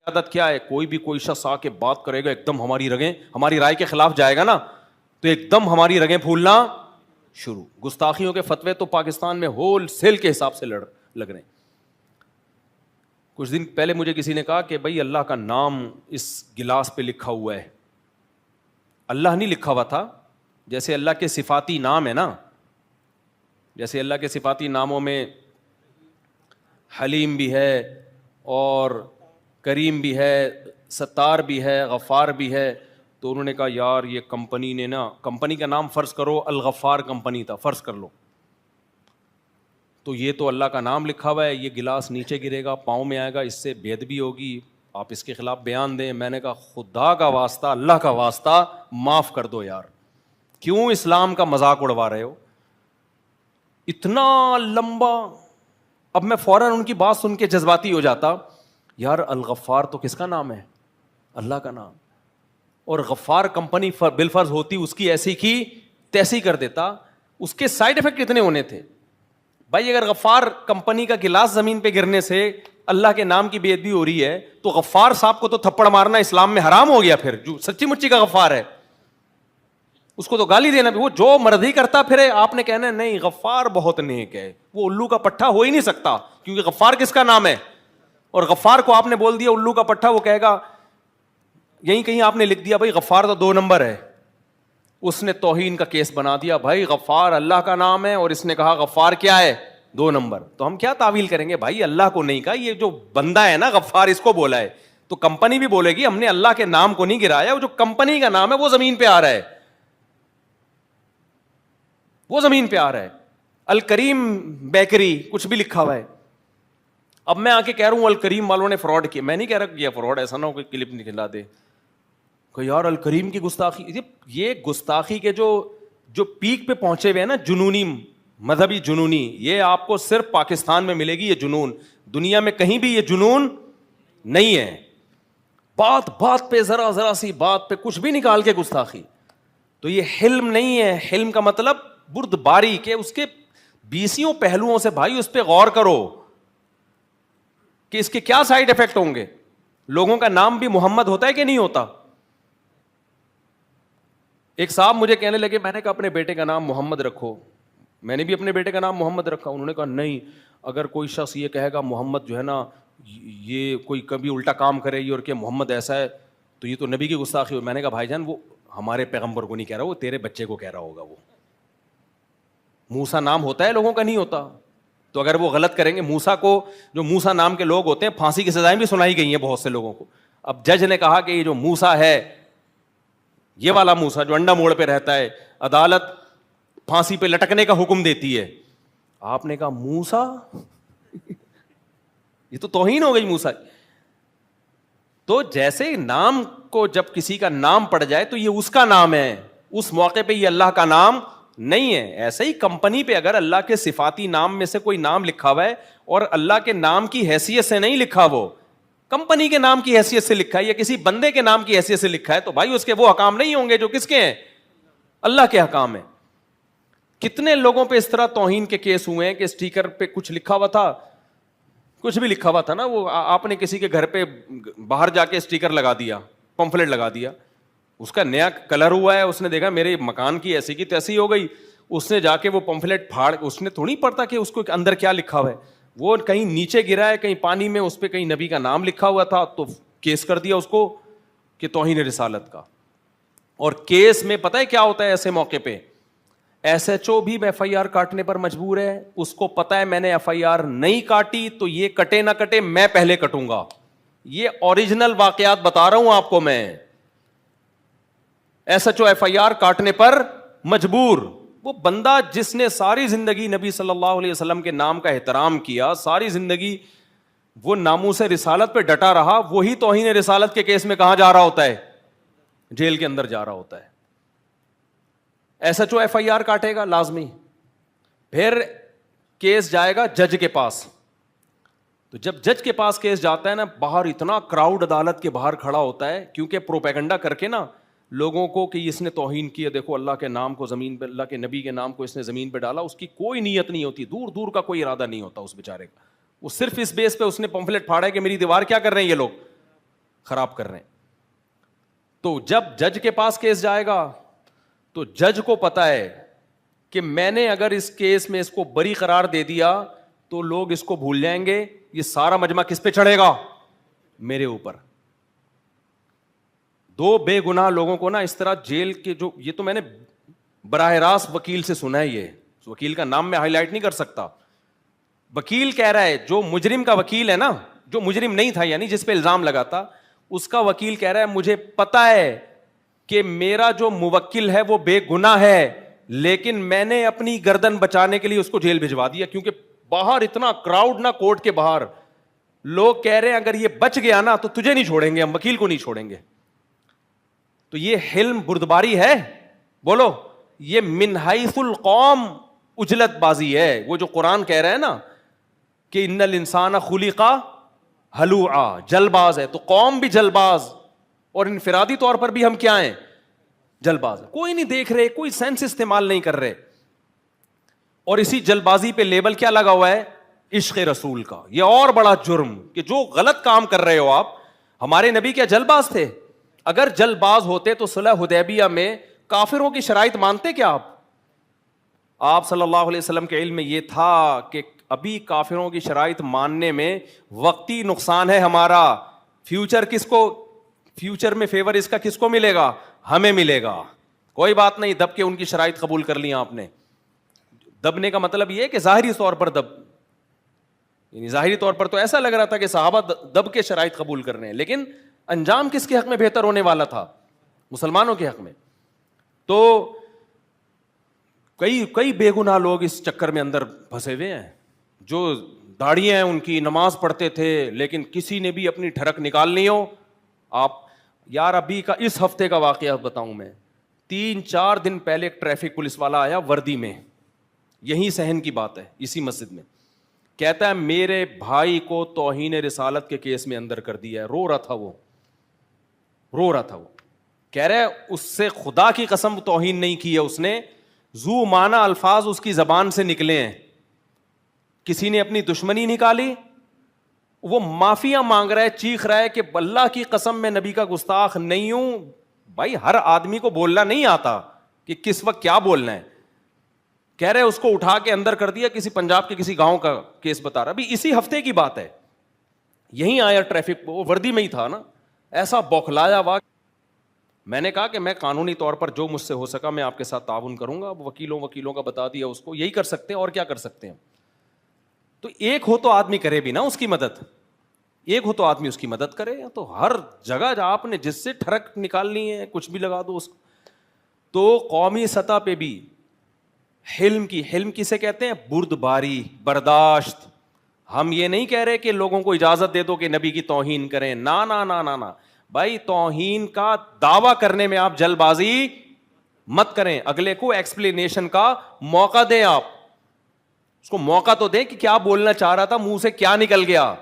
عادت کیا ہے, کوئی شخص آ کے بات کرے گا, ایک دم ہماری رگیں, ہماری رائے کے خلاف جائے گا نا تو ایک دم ہماری رگیں پھولنا شروع. گستاخیوں کے فتوے تو پاکستان میں ہول سیل کے حساب سے لگ رہے ہیں. کچھ دن پہلے مجھے کسی نے کہا کہ بھائی اللہ کا نام اس گلاس پہ لکھا ہوا ہے. اللہ نہیں لکھا ہوا تھا, جیسے اللہ کے صفاتی نام ہے نا, جیسے اللہ کے صفاتی ناموں میں حلیم بھی ہے اور کریم بھی ہے, ستار بھی ہے, غفار بھی ہے. تو انہوں نے کہا یار یہ کمپنی نے نا, کمپنی کا نام فرض کرو الغفار کمپنی تھا, فرض کر لو, تو یہ تو اللہ کا نام لکھا ہوا ہے, یہ گلاس نیچے گرے گا, پاؤں میں آئے گا, اس سے بے ادبی ہوگی, آپ اس کے خلاف بیان دیں. میں نے کہا خدا کا واسطہ, اللہ کا واسطہ معاف کر دو یار, کیوں اسلام کا مذاق اڑوا رہے ہو اتنا لمبا. اب میں فوراً ان کی بات سن کے جذباتی ہو جاتا, یار الغفار تو کس کا نام ہے؟ اللہ کا نام. اور غفار کمپنی بالفرض ہوتی اس کی ایسی کی تیسی کر دیتا. اس کے سائڈ افیکٹ کتنے ہونے تھے بھائی. اگر غفار کمپنی کا گلاس زمین پہ گرنے سے اللہ کے نام کی بے ادبی ہو رہی ہے تو غفار صاحب کو تو تھپڑ مارنا اسلام میں حرام ہو گیا. پھر جو سچی مچی کا غفار ہے اس کو تو گالی دینا بھی, وہ جو مرضی کرتا پھرے, آپ نے کہنا نہیں غفار بہت نیک ہے, وہ الو کا پٹھا ہو ہی نہیں سکتا کیونکہ غفار کس کا نام ہے. اور غفار کو آپ نے بول دیا الو کا پٹھا, وہ کہے گا یہیں کہیں آپ نے لکھ دیا بھائی غفار تو 2 نمبر ہے, اس نے توہین کا کیس بنا دیا. بھائی غفار اللہ کا نام ہے اور اس نے کہا غفار کیا ہے 2 نمبر. تو ہم کیا تعویل کریں گے بھائی, اللہ کو نہیں کہا, یہ جو بندہ ہے نا غفار اس کو بولا ہے. تو کمپنی بھی بولے گی ہم نے اللہ کے نام کو نہیں گرایا, وہ جو کمپنی کا نام ہے وہ زمین پہ آ رہا ہے, وہ زمین پہ آ رہا ہے. الکریم بیکری کچھ بھی لکھا ہوا ہے. اب میں آ کے کہہ رہا ہوں الکریم والوں نے فراڈ کیا, میں نہیں کہہ رہا کہ یہ فراڈ, ایسا نہ ہو کہ کلپ نکلا دے کہ یار الکریم کی گستاخی. یہ گستاخی کے جو پیک پہ پہنچے ہوئے ہیں نا, جنونی مذہبی جنونی, یہ آپ کو صرف پاکستان میں ملے گی یہ جنون, دنیا میں کہیں بھی یہ جنون نہیں ہے. بات بات پہ ذرا سی بات پہ کچھ بھی نکال کے گستاخی. تو یہ حلم نہیں ہے. حلم کا مطلب بردباری کے اس کے 20 پہلوؤں سے بھائی اس پہ غور کرو کہ اس کے کیا سائڈ افیکٹ ہوں گے. لوگوں کا نام بھی محمد ہوتا ہے کہ نہیں ہوتا؟ ایک صاحب مجھے کہنے لگے, میں نے کہا اپنے بیٹے کا نام محمد رکھو. میں نے بھی اپنے بیٹے کا نام محمد رکھا. انہوں نے کہا نہیں, اگر کوئی شخص یہ کہے گا محمد جو ہے نا, یہ کوئی کبھی الٹا کام کرے گی اور کہ محمد ایسا ہے تو یہ تو نبی کی گستاخی ہو. میں نے کہا بھائی جان وہ ہمارے پیغمبر کو نہیں کہہ رہا, وہ تیرے بچے کو کہہ رہا ہوگا. وہ موسیٰ نام ہوتا ہے, لوگوں کا نہیں ہوتا. تو اگر وہ غلط کریں گے, موسیٰ کو, جو موسیٰ نام کے لوگ ہوتے ہیں پھانسی کی سزائیں بھی سنائی گئی ہیں بہت سے لوگوں کو. اب جج نے کہا کہ یہ جو موسیٰ ہے, یہ والا موسیٰ جو انڈا موڑ پہ رہتا ہے, عدالت پھانسی پہ لٹکنے کا حکم دیتی ہے. آپ نے کہا موسیٰ, یہ تو توہین ہو گئی موسیٰ. تو جیسے نام کو جب کسی کا نام پڑ جائے تو یہ اس کا نام ہے, اس موقع پہ یہ اللہ کا نام نہیں ہے. ایسے ہی کمپنی پہ اگر اللہ کے صفاتی نام میں سے کوئی نام لکھا ہوا ہے اور اللہ کے نام کی حیثیت سے نہیں لکھا, وہ کمپنی کے نام کی حیثیت سے لکھا ہے یا کسی بندے کے نام کی حیثیت سے لکھا ہے, تو بھائی اس کے وہ حکام نہیں ہوں گے جو کس کے ہیں, اللہ کے حکام ہیں. کتنے لوگوں پہ اس طرح توہین کے کیس ہوئے ہیں کہ اسٹیکر پہ کچھ لکھا ہوا تھا, کچھ بھی لکھا ہوا تھا نا, وہ آپ نے کسی کے گھر پہ باہر جا کے اسٹیکر لگا دیا, پمفلٹ لگا دیا, اس کا نیا کلر ہوا ہے, اس نے دیکھا میرے مکان کی ایسی کی تیسی ہو گئی, اس نے جا کے وہ پمفلٹ پھاڑ, اس نے تھوڑی پڑھتا کہ اس کو اندر کیا لکھا ہوا ہے. وہ کہیں نیچے گرا ہے, کہیں پانی میں, اس پہ کہیں نبی کا نام لکھا ہوا تھا, تو کیس کر دیا اس کو کہ توہین رسالت کا. اور کیس میں پتہ ہے کیا ہوتا ہے ایسے موقع پہ, ایس ایچ او بھی ایف آئی آر کاٹنے پر مجبور ہے. اس کو پتہ ہے میں نے ایف آئی آر نہیں کاٹی تو یہ کٹے نہ کٹے میں پہلے کٹوں گا. یہ اوریجنل واقعات بتا رہا ہوں آپ کو میں. S H O F I R کاٹنے پر مجبور, وہ بندہ جس نے ساری زندگی نبی صلی اللہ علیہ وسلم کے نام کا احترام کیا, ساری زندگی وہ ناموس رسالت پہ ڈٹا رہا, وہی توہین رسالت کے کیس میں کہاں جا رہا ہوتا ہے, جیل کے اندر جا رہا ہوتا ہے. S H O F I R کاٹے گا لازمی, پھر کیس جائے گا جج کے پاس. تو جب جج کے پاس کیس جاتا ہے نا, باہر اتنا کراؤڈ عدالت کے باہر کھڑا ہوتا ہے, کیونکہ پروپیگنڈا کر کے نا لوگوں کو کہ اس نے توہین کیا, دیکھو اللہ کے نام کو زمین پہ, اللہ کے نبی کے نام کو اس نے زمین پہ ڈالا. اس کی کوئی نیت نہیں ہوتی, دور دور کا کوئی ارادہ نہیں ہوتا اس بیچارے کا. وہ صرف اس بیس پہ اس نے پمفلٹ پھاڑا ہے کہ میری دیوار کیا کر رہے ہیں یہ لوگ, خراب کر رہے ہیں. تو جب جج کے پاس کیس جائے گا تو جج کو پتا ہے کہ میں نے اگر اس کیس میں اس کو بری قرار دے دیا تو لوگ اس کو بھول جائیں گے, یہ سارا مجمع کس پہ چڑھے گا؟ میرے اوپر. 2 بے گناہ لوگوں کو نا اس طرح جیل کے, جو یہ تو میں نے براہ راست وکیل سے سنا ہے, یہ وکیل کا نام میں ہائی لائٹ نہیں کر سکتا. وکیل کہہ رہا ہے, جو مجرم کا وکیل ہے نا, جو مجرم نہیں تھا یعنی جس پہ الزام لگا تھا, اس کا وکیل کہہ رہا ہے مجھے پتا ہے کہ میرا جو موکل ہے وہ بے گناہ ہے, لیکن میں نے اپنی گردن بچانے کے لیے اس کو جیل بھجوا دیا, کیونکہ باہر اتنا کراؤڈ نا, کورٹ کے باہر لوگ کہہ رہے ہیں اگر یہ بچ گیا نا تو تجھے نہیں چھوڑیں گے, ہم وکیل کو نہیں چھوڑیں گے. تو یہ حلم بردباری ہے؟ بولو, یہ من حیث القوم اجلت بازی ہے. وہ جو قرآن کہہ رہا ہے نا کہ ان الانسان خلق ہلوعا, جل باز ہے, تو قوم بھی جل باز, اور انفرادی طور پر بھی ہم کیا ہیں؟ جل باز. کوئی نہیں دیکھ رہے, کوئی سینس استعمال نہیں کر رہے, اور اسی جل بازی پہ لیبل کیا لگا ہوا ہے؟ عشق رسول کا. یہ اور بڑا جرم کہ جو غلط کام کر رہے ہو آپ. ہمارے نبی کیا جل باز تھے؟ اگر جل باز ہوتے تو صلح حدیبیہ میں کافروں کی شرائط مانتے کیا آپ صلی اللہ علیہ وسلم کے علم میں یہ تھا کہ ابھی کافروں کی شرائط ماننے میں وقتی نقصان ہے ہمارا, فیوچر کس کو, فیوچر میں فیور اس کا کس کو ملے گا؟ ہمیں ملے گا. کوئی بات نہیں, دب کے ان کی شرائط قبول کر لی آپ نے. دبنے کا مطلب یہ ہے کہ ظاہری طور پر دب, یعنی ظاہری طور پر تو ایسا لگ رہا تھا کہ صحابہ دب کے شرائط قبول کر رہے ہیں, لیکن انجام کس کے حق میں بہتر ہونے والا تھا؟ مسلمانوں کے حق میں. تو کئی بے گناہ لوگ اس چکر میں اندر پھنسے ہوئے ہیں, جو داڑیاں ہیں ان کی, نماز پڑھتے تھے, لیکن کسی نے بھی اپنی ٹھڑک نکالنی ہو. آپ یار ابھی کا اس ہفتے کا واقعہ بتاؤں میں, 3-4 دن پہلے ایک ٹریفک پولیس والا آیا وردی میں, یہیں صحن کی بات ہے, اسی مسجد میں, کہتا ہے میرے بھائی کو توہین رسالت کے کیس میں اندر کر دیا ہے. رو رہا تھا وہ, کہہ رہے اس سے خدا کی قسم توہین نہیں کی ہے اس نے, ذو معنی الفاظ اس کی زبان سے نکلے ہیں, کسی نے اپنی دشمنی نکالی, وہ معافیاں مانگ رہا ہے, چیخ رہا ہے کہ اللہ کی قسم میں نبی کا گستاخ نہیں ہوں. بھائی ہر آدمی کو بولنا نہیں آتا کہ کس وقت کیا بولنا ہے. کہہ رہے اس کو اٹھا کے اندر کر دیا, کسی پنجاب کے کسی گاؤں کا کیس بتا رہا, ابھی اسی ہفتے کی بات ہے. یہیں آیا ٹریفک, وہ وردی میں ہی تھا نا, ایسا بوکھلایا ہوا. میں نے کہا کہ میں قانونی طور پر جو مجھ سے ہو سکا میں آپ کے ساتھ تعاون کروں گا. وکیلوں کا بتا دیا اس کو, یہی کر سکتے ہیں اور کیا کر سکتے ہیں. تو ایک ہو تو آدمی کرے بھی نا اس کی مدد, ایک ہو تو آدمی اس کی مدد کرے. تو ہر جگہ آپ نے جس سے ٹھڑک نکالنی ہے کچھ بھی لگا دو اس کو. تو قومی سطح پہ بھی حلم کسے کہتے ہیں؟ بردباری, برداشت. ہم یہ نہیں کہہ رہے کہ لوگوں کو اجازت دے دو کہ نبی کی توہین کریں, نا نا نا نا نا بھائی, توہین کا دعویٰ کرنے میں آپ جلد بازی مت کریں, اگلے کو ایکسپلینیشن کا موقع دیں. آپ اس کو موقع تو دیں کہ کیا بولنا چاہ رہا تھا, منہ سے کیا نکل گیا.